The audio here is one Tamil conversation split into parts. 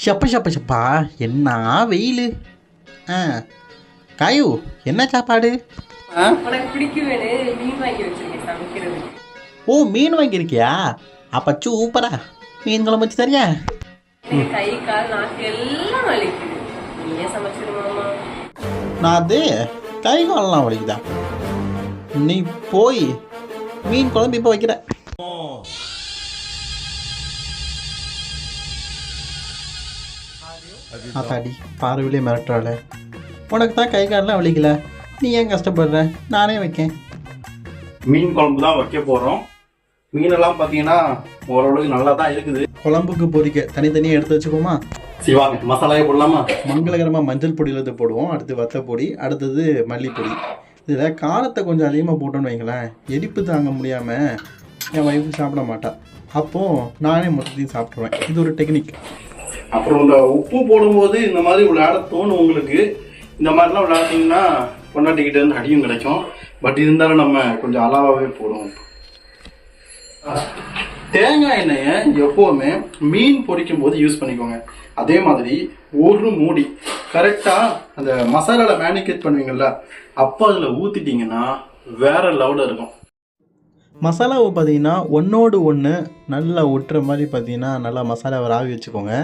ஷப்பா என்ன வெயில். ஆ காயு என்ன சாப்பாடு? உனக்கு பிடிக்குவேன்னு மீன் வாங்கி வச்சிருக்கேன் சமைக்கிறது. ஓ மீன் வாங்கியிருக்கியா? அப்போ சூப்பரா மீன் குழம்பு வச்சு தரியா? கை கால் நாக்கு எல்லாம் வலிக்குது. நீயே சமைச்சிருமாமா. நான் அது கை காலெலாம் வலிக்குதா? நீ போய் மீன் குழம்பு இப்போ வைக்கிற. அத்தாடி பார்வையிலே மிரட்டுறாள். உனக்கு தான் கை காலெலாம் வலிக்கல, நீ ஏன் கஷ்டப்படுற? நானே வைக்கேன். மீன் குழம்பு தான் வைக்க போகிறோம். மீனெல்லாம் பார்த்தீங்கன்னா ஓரளவுக்கு நல்லா தான் இருக்குது. குழம்புக்கு பொரிக்க தனித்தனியாக எடுத்து வச்சுக்கோமா? சிவாங்க மசாலாவே போடலாமா? மங்களகரமாக மஞ்சள் பொடியில போடுவோம், அடுத்து வத்தப்பொடி, அடுத்தது மல்லிப்பொடி. இதில் காரத்தை கொஞ்சம் அதிகமாக போட்டோன்னு வைங்களேன், எரிப்பு தாங்க முடியாமல் என் வைஃபு சாப்பிட மாட்டா. அப்போது நானே மொத்தத்தையும் சாப்பிட்ருவேன். இது ஒரு டெக்னிக். அப்புறம் இந்த உப்பு போடும்போது இந்த மாதிரி விளையாட தோணும் உங்களுக்கு. இந்த மாதிரிலாம் விளையாட்டிங்கன்னா பொண்டாட்டிக்கிட்ட இருந்து அடியும் கிடைக்கும். பட் இருந்தாலும் நம்ம கொஞ்சம் அளவாகவே போடுவோம். தேங்காய் எண்ணெயை எப்போவுமே மீன் பொரிக்கும் போது யூஸ் பண்ணிக்கோங்க. அதே மாதிரி ஒரு மூடி கரெக்டாக அந்த மசாலாவில் மேனிகேட் பண்ணுவீங்கள்ல, அப்போ அதில் ஊற்றிட்டிங்கன்னா வேற லெவலில் இருக்கும். மசாலாவை பார்த்தீங்கன்னா ஒன்றோடு ஒன்று நல்லா ஒட்டுற மாதிரி பார்த்தீங்கன்னா நல்லா மசாலாவை ராவி வச்சுக்கோங்க.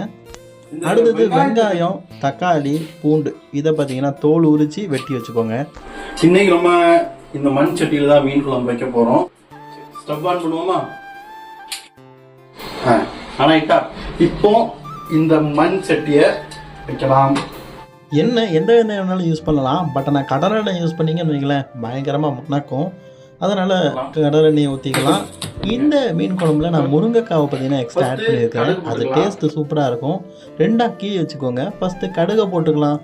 அடுத்தது வெங்காயம், தக்காளி, பூண்டு இதை பார்த்தீங்கன்னா தோல் உரித்து வெட்டி வச்சுக்கோங்க. இன்னைக்கு நம்ம இந்த மண் சட்டியில் தான் மீன் குழம்பு வைக்க போகிறோம். ஸ்டவ் ஆன் பண்ணுவோமா? ஆனாயிட்டா இப்போ இந்த மண் சட்டியை வைக்கலாம். எண்ணெய் எந்த எண்ணெய் வேணாலும் யூஸ் பண்ணலாம். பட் நான் கடலை எண்ணெய் யூஸ் பண்ணிங்கன்னு வைங்களேன், பயங்கரமாக மணக்கும். அதனால் கடலை எண்ணெயை ஊற்றிக்கலாம். இந்த மீன் குழம்புல நான் முருங்கைக்காவை பார்த்தீங்கன்னா எக்ஸ்ட்ரா ஆட் பண்ணியிருக்கேன். அது டேஸ்ட்டு சூப்பராக இருக்கும். ரெண்டாக கீழே வச்சுக்கோங்க. ஃபஸ்ட்டு கடுகை போட்டுக்கலாம்,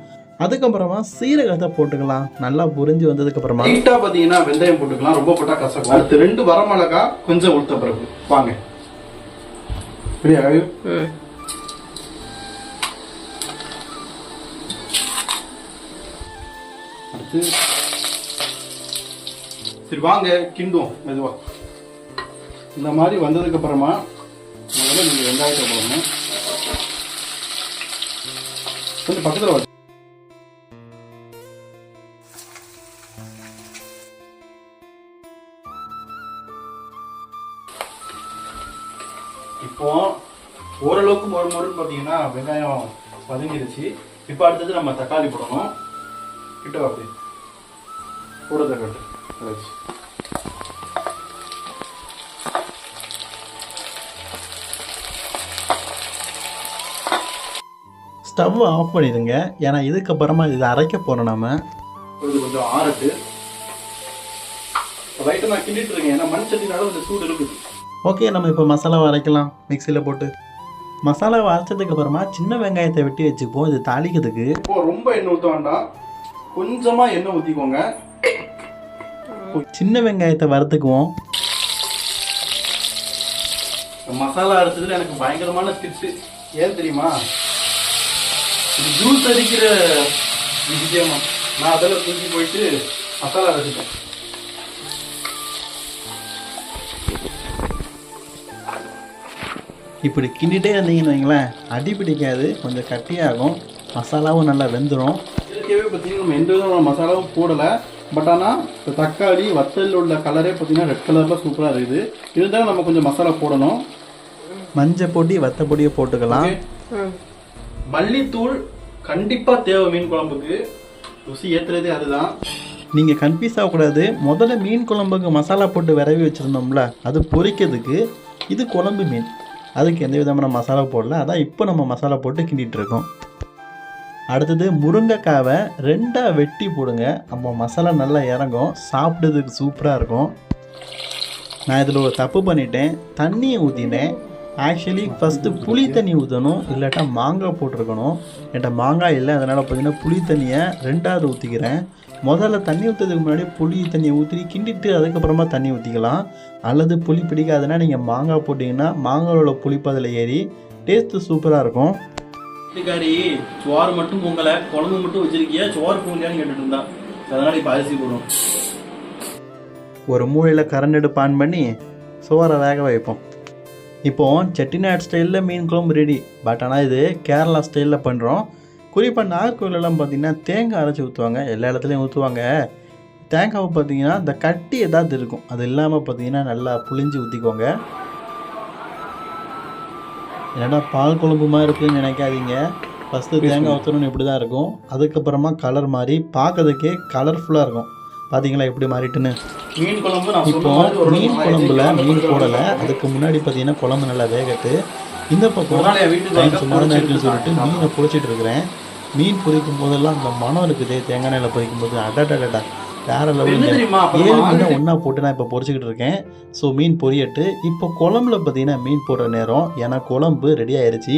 அதுக்கப்புறமா சீரகத்தை போட்டுக்கலாம். நல்லா புரிஞ்சு வந்ததுக்கப்புறமா லைட்டாக பார்த்தீங்கன்னா வெந்தயம் போட்டுக்கலாம், ரொம்ப போட்டால் கசக்கும். அடுத்து 2 வரமிளகா, கொஞ்சம் உளுத்த பருப்பு. வாங்க பிரியா. அடுத்து சரி வாங்க கிண்டுவோம் மெதுவா. இந்த மாதிரி வந்ததுக்கு அப்புறமா முதல்ல நீங்க வெங்காயத்தை போடணும். கொஞ்சம் பக்கத்தில் வச்சு இப்போ ஓரளவுக்கு மொறுன்னு பார்த்தீங்கன்னா வெங்காயம் வதங்கிடுச்சு. இப்போ அடுத்தது நம்ம தக்காளி போடணும். கிட்ட அப்படி கூட தக்காளி ஸ்டவ் ஆஃப் பண்ணிடுங்க. ஏன்னா இதுக்கப்புறமா இதை அரைக்க போகிறோம். நம்ம கொஞ்சம் ஆறட்டு லைட்டாக நான் கிண்டிட்டு இருக்கேன். ஏன்னா மண் சட்டினால கொஞ்சம் சூடு இருக்குது. ஓகே, நம்ம இப்போ மசாலாவை அரைக்கலாம். மிக்சியில் போட்டு மசாலாவை அரைச்சதுக்கப்புறமா சின்ன வெங்காயத்தை வெட்டி வச்சுப்போம். இது தாளிக்கிறதுக்கு. இப்போ ரொம்ப எண்ணெய் ஊற்ற வேண்டாம், கொஞ்சமாக எண்ணெய் ஊற்றிக்கோங்க. சின்ன வெங்காயத்தை வறுத்துக்குவோம். மசாலா அரைச்சதுல எனக்கு பயங்கரமான டிப்ஸு ஏன் தெரியுமா? இது ஜூஸ் அடிக்கிற விஷயமா. நான் அதில் தூக்கி போயிட்டு மசாலா அரைச்சிட்டேன். இப்படி கிண்டிகிட்டே இருந்தீங்கன்னு வைங்களேன், அடி பிடிக்காது, கொஞ்சம் கட்டியாகும், மசாலாவும் நல்லா வெந்துடும். இதுக்கே பார்த்தீங்கன்னா நம்ம எந்த விதமான மசாலாவும் போடலை. பட் ஆனால் இப்போ தக்காளி வத்தல் உள்ள கலரே பார்த்தீங்கன்னா ரெட் கலரில் சூப்பராக இருக்குது. இருந்தாலும் நம்ம கொஞ்சம் மசாலா போடணும். மஞ்சள் பொடி, வத்த பொடியை போட்டுக்கலாம். மல்லித்தூள் கண்டிப்பாக தேவை மீன் குழம்புக்கு. ருசி ஏற்றுறதே அதுதான். நீங்கள் கன்ஃபியூஸ் ஆகக்கூடாது. முதல்ல மீன் குழம்புக்கு மசாலா போட்டு விரவி வச்சுருந்தோம்ல, அது பொரிக்கிறதுக்கு. இது குழம்பு மீன், அதுக்கு எந்த விதமான மசாலா போடல. அதான் இப்போ நம்ம மசாலா போட்டு கிண்டிகிட்டு இருக்கோம். அடுத்தது முருங்கைக்காவை 2ஆக வெட்டி போடுங்க. அப்போ மசாலா நல்லா இறங்கும், சாப்பிட்றதுக்கு சூப்பராக இருக்கும். நான் இதில் ஒரு தப்பு பண்ணிட்டேன், தண்ணியை ஊற்றினேன். ஆக்சுவலி ஃபஸ்ட்டு புளி தண்ணி ஊற்றணும், இல்லாட்டா மாங்காய் போட்டிருக்கணும். என்கிட்ட மாங்காய் இல்லை, அதனால் பார்த்தீங்கன்னா புளி தண்ணியை 2ஆவது ஊற்றிக்கிறேன். முதல்ல தண்ணி ஊற்றுறதுக்கு முன்னாடி புளி தண்ணியை ஊற்றி கிண்டிட்டு அதுக்கப்புறமா தண்ணி ஊற்றிக்கலாம். அல்லது புளி பிடிக்காதுன்னா நீங்கள் மாங்காய் போட்டிங்கன்னா மாங்காயோட புளிப்பு அதில் ஏறி டேஸ்ட்டு சூப்பராக இருக்கும். வீட்டுக்காரி சோறு மட்டும் பொங்கலை, குழம்பு மட்டும் வச்சிருக்கியா, சோறு பொங்கலையான்னு கேட்டுட்டு இருந்தா. அதனால் இப்போ அரிசி போடுவோம். ஒரு மூலையில் கரண்ட் அடுப்பு ஆன் பண்ணி சோறை வேக வைப்போம். இப்போது செட்டிநாடு ஸ்டைலில் மீன் குழம்பு ரெடி. பட் ஆனால் இது கேரளா ஸ்டைலில் பண்ணுறோம். குறிப்பாக நாகர்கோவிலெல்லாம் பார்த்திங்கன்னா தேங்காய் அரைச்சி ஊற்றுவாங்க. எல்லா இடத்துலையும் ஊற்றுவாங்க. தேங்காவை பார்த்திங்கன்னா இந்த கட்டி ஏதாவது இருக்கும், அது இல்லாமல் பார்த்திங்கன்னா நல்லா புளிஞ்சு ஊற்றிக்கோங்க. என்னடா பால் குழம்பு மாதிரி இருக்குதுன்னு நினைக்காதீங்க. ஃபஸ்ட்டு தேங்காய் ஊற்றணும்னு இப்படி தான் இருக்கும். அதுக்கப்புறமா கலர் மாதிரி பார்க்கறதுக்கே கலர்ஃபுல்லாக இருக்கும். பார்த்தீங்களா எப்படி மாறிட்டுன்னு. மீன் குழம்பு இப்போ மீன் குழம்புல மீன் போடலை. அதுக்கு முன்னாடி பார்த்தீங்கன்னா குழம்பு நல்லா வேகட்டு. இந்த பக்கம் சுமார் நேரத்தில் சொல்லிட்டு மீனை பொரிச்சிட்டு இருக்கிறேன். மீன் பொரிக்கும் போதெல்லாம் அந்த மனம் இருக்குது. தேங்காய் எண்ணெயில் பொரிக்கும் போது அடாடா வேற லெவலில் 7 மீனை ஒன்றா போட்டு நான் இப்போ பொரிச்சிக்கிட்டு இருக்கேன். ஸோ மீன் பொரியட்டு. இப்போ குழம்புல பார்த்தீங்கன்னா மீன் போடுற நேரம். ஏன்னா குழம்பு ரெடி ஆயிடுச்சு.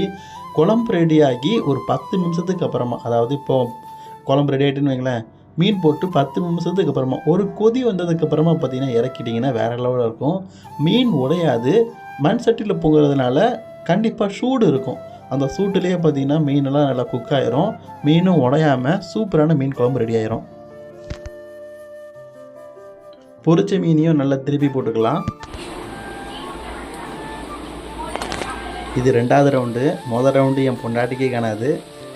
குழம்பு ரெடியாகி ஒரு 10 நிமிஷத்துக்கு அப்புறமா, அதாவது இப்போது குழம்பு ரெடி ஆகிட்டுன்னு வைங்களேன், மீன் போட்டு 10 நிமிஷத்துக்கு அப்புறமா ஒரு கொதி வந்ததுக்கப்புறமா பார்த்தீங்கன்னா இறக்கிட்டிங்கன்னா வேறு லெவலில் இருக்கும். மீன் உடையாது. மண் சட்டியில் பொங்குறதுனால கண்டிப்பாக சூடு இருக்கும். அந்த சூட்டுலேயே பார்த்தீங்கன்னா மீனெல்லாம் நல்லா குக் ஆயிரும். மீனும் உடையாமல் சூப்பரான மீன் குழம்பு ரெடி ஆயிரும். பொரிச்ச மீனையும் நல்லா திருப்பி போட்டுக்கலாம். இது 2வது ரவுண்டு. முதல் ரவுண்டு என் பொண்டாட்டிக்கே காணாது.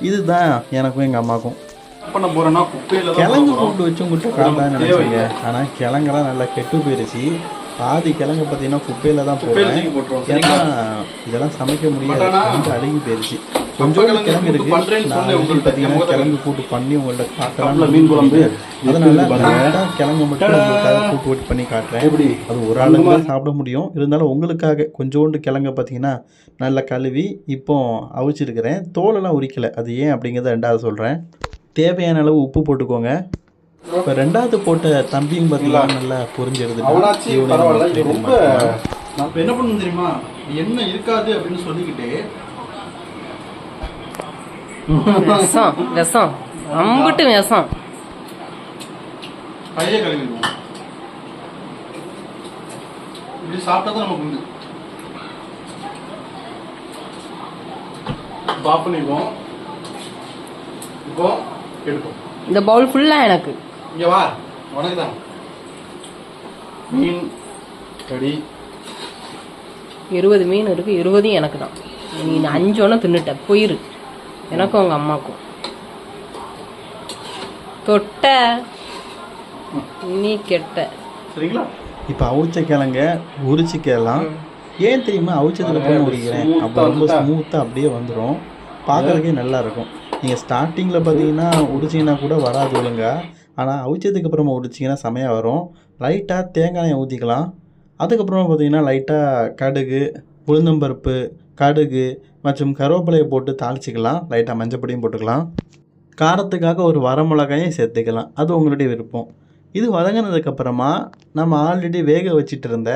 இதுதான் எனக்கும் எங்கள் அம்மாவுக்கும். பண்ண போறேன்னா குப்பையில கிழங்கு போட்டு வச்சு உங்கள்கிட்ட காட்டான்னு நினைச்சீங்க. ஆனால் கிழங்கெல்லாம் நல்லா கெட்டு போயிடுச்சு. பாதி கிழங்கு பார்த்தீங்கன்னா குப்பையில் தான் போடுறேன். ஏன்னா இதெல்லாம் சமைக்க முடியாது, கொஞ்சம் அழுகி போயிடுச்சு. கொஞ்சம் கிழங்கு இருக்கு. நான் பார்த்தீங்கன்னா கிழங்கு கூட்டு பண்ணி உங்கள்கிட்ட காட்டலாம் மீன் குழம்பு. அதனால கிழங்கு மட்டும் உங்களுக்காக கூட்டு ஓட்டி பண்ணி காட்டுறேன். அது ஒரு ஆளுங்க தான் சாப்பிட முடியும். இருந்தாலும் உங்களுக்காக கொஞ்சோண்டு கிழங்க பார்த்தீங்கன்னா நல்லா கழுவி இப்போ அவிச்சிருக்கிறேன். தோலெல்லாம் உரிக்கலை. அது ஏன் அப்படிங்கிறத 2வது சொல்கிறேன். தேவையான அளவு உப்பு போட்டுக்கோங்க. இப்போ 2வது போட்ட தம்பியும் பார்த்தீங்கன்னா நல்லா புரிஞ்சு எடுத்துட்டு ரொம்ப நான் என்ன பண்ணணும் தெரியுமா, என்ன இருக்காது அப்படின்னு சொல்லிக்கிட்டே விஷம் அம்பிட்டு விஷம் கையை கழுவிடுவோம். இப்படி சாப்பிட்டா தான் நமக்கு உண்டு. பாப் பண்ணிடுவோம். இப்போ எடுப்போம். இந்த பவுல் ஃபுல்லா எனக்கு. இங்க வா, உனக்கு தான் மீன் கறி. 20 மீன் இருக்கு, 20 எனக்கு தான். நீ 5 ஒன்று தின்னுட்ட போயிரு. எனக்கும் உங்க அம்மாக்கும் தொட்ட நீ கெட்ட. சரிங்களா? இப்போ அவிச்ச கிழங்க உரிச்சிக்கலாம். ஏன் தெரியுமா அவிச்சதுல போய் உரிக்கிறேன். அப்போ ரொம்ப ஸ்மூத்தாக அப்படியே வந்துடும். பார்க்குறதுக்கே நல்லா இருக்கும். நீங்கள் ஸ்டார்டிங்கில் பார்த்தீங்கன்னா உரிச்சிங்கன்னா கூட வராது ஒழுங்கா. ஆனால் அவிச்சதுக்கு அப்புறமா உரிச்சிங்கன்னா செமையாக வரும். லைட்டாக தேங்காயை ஊற்றிக்கலாம். அதுக்கப்புறமா பார்த்தீங்கன்னா லைட்டாக கடுகு, உளுந்தம்பருப்பு, கடுகு மற்றும் கருவேப்பிலையை போட்டு தாளிச்சிக்கலாம். லைட்டாக மஞ்சப்பொடியும் போட்டுக்கலாம். காரத்துக்காக ஒரு வரமிளகாயும் சேர்த்துக்கலாம். அது உங்களுடைய விருப்பம். இது வதங்கினதுக்கப்புறமா நம்ம ஆல்ரெடி வேக வச்சுட்டு இருந்த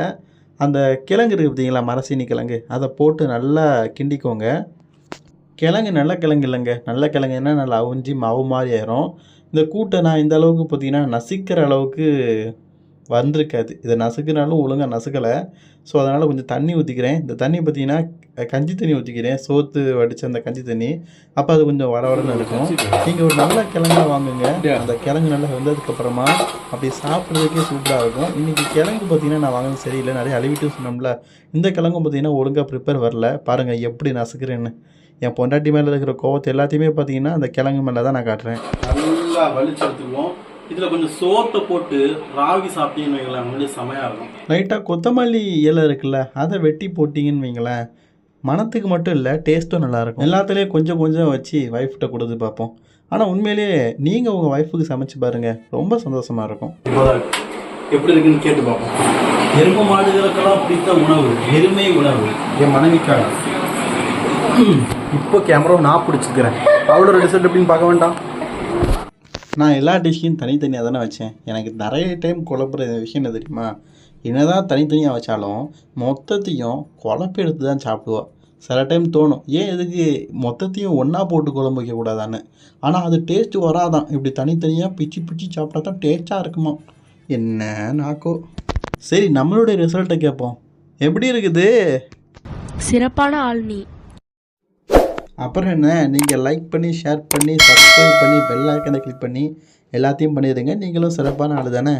அந்த கிழங்கு இருக்குது பார்த்தீங்களா, மரசீனி கிழங்கு, அதை போட்டு நல்லா கிண்டிக்கோங்க. கிழங்கு நல்ல கிழங்கு இல்லைங்க, நல்ல கிழங்குன்னா நல்லா அவிஞ்சி மாவு மாதிரி ஆயிரும். இந்த கூட்டை நான் இந்த அளவுக்கு பார்த்தீங்கன்னா நசிக்கிற அளவுக்கு வந்திருக்காது. இதை நசுக்குனாலும் ஒழுங்காக நசுக்கலை. ஸோ அதனால் கொஞ்சம் தண்ணி ஊற்றிக்கிறேன். இந்த தண்ணி பார்த்தீங்கன்னா கஞ்சி தண்ணி ஊற்றிக்கிறேன். சோத்து வடித்த அந்த கஞ்சி தண்ணி. அப்போ அது கொஞ்சம் வரவரன்னு இருக்கும். நீங்கள் ஒரு நல்ல கிழங்கா வாங்குங்க. அந்த கிழங்கு நல்லா வெந்ததுக்கப்புறமா அப்படி சாப்பிட்றதுக்கே சூப்பராக இருக்கும். இன்றைக்கி கிழங்கு பார்த்தீங்கன்னா நான் வாங்கினது சரியில்லை, நிறைய அழுவிட்டு சொன்னோம்ல. இந்த கிழங்கும் பார்த்தீங்கன்னா ஒழுங்காக ப்ரிப்பேர் வரல. பாருங்கள் எப்படி நசுக்கிறேன்னு. என் பொண்டாட்டி மேலே இருக்கிற கோவத்தை எல்லாத்தையுமே பார்த்தீங்கன்னா அந்த கிழங்கு மேலே தான் நான் காட்டுறேன். நல்லா வலிச்சு எடுத்துக்குவோம். இதில் கொஞ்சம் சோத்தை போட்டு ராகி சாப்பிட்டீங்கன்னு வைங்களேன், உங்களுக்கு செமையாக இருக்கும். லைட்டாக கொத்தமல்லி இலை இருக்குல்ல, அதை வெட்டி போட்டிங்கன்னு வைங்களேன், மனத்துக்கு மட்டும் இல்லை டேஸ்ட்டும் நல்லாயிருக்கும். எல்லாத்துலேயும் கொஞ்சம் கொஞ்சம் வச்சு ஒய்ஃப்கிட்ட கொடுத்து பார்ப்போம். ஆனால் உண்மையிலேயே நீங்கள் உங்கள் ஒய்ஃபுக்கு சமைச்சு பாருங்கள், ரொம்ப சந்தோஷமாக இருக்கும். எப்படி இருக்குன்னு கேட்டு பார்ப்போம். எருமை மாடுகளுக்கெல்லாம் பிடித்த உணவு எருமை உணவு என் மனைவிக்காக. இப்போ கேமராவை நான் பிடிச்சிக்கிறேன். அவளோட ரிசல்ட் எப்படின்னு பார்க்க வேண்டாம். நான் எல்லா டிஷ்ஷையும் தனித்தனியாக தானே வச்சேன். எனக்கு நிறைய டைம் குழப்புற விஷயம் என்ன தெரியுமா, என்னதான் தனித்தனியாக வச்சாலும் மொத்தத்தையும் குழப்பி எடுத்து தான் சாப்பிடுவோம். சில டைம் தோணும், ஏன் எதுக்கு மொத்தத்தையும் ஒன்றா போட்டு குழம்பு வைக்கக்கூடாதான்னு. ஆனால் அது டேஸ்ட்டு வராதான். இப்படி தனித்தனியாக பிச்சு பிச்சு சாப்பிட்டா தான் டேஸ்ட்டாக இருக்குமா. என்ன நாக்கோ. சரி, நம்மளுடைய ரிசல்ட்டை கேட்போம். எப்படி இருக்குது? சிறப்பான ஆள் நீ. அப்புறம் என்ன, நீங்கள் லைக் பண்ணி ஷேர் பண்ணி சப்ஸ்கிரைப் பண்ணி பெல் ஐக்கனை கிளிக் பண்ணி எல்லாத்தையும் பண்ணிடுங்க. நீங்களும் சிறப்பான ஆள் தானே.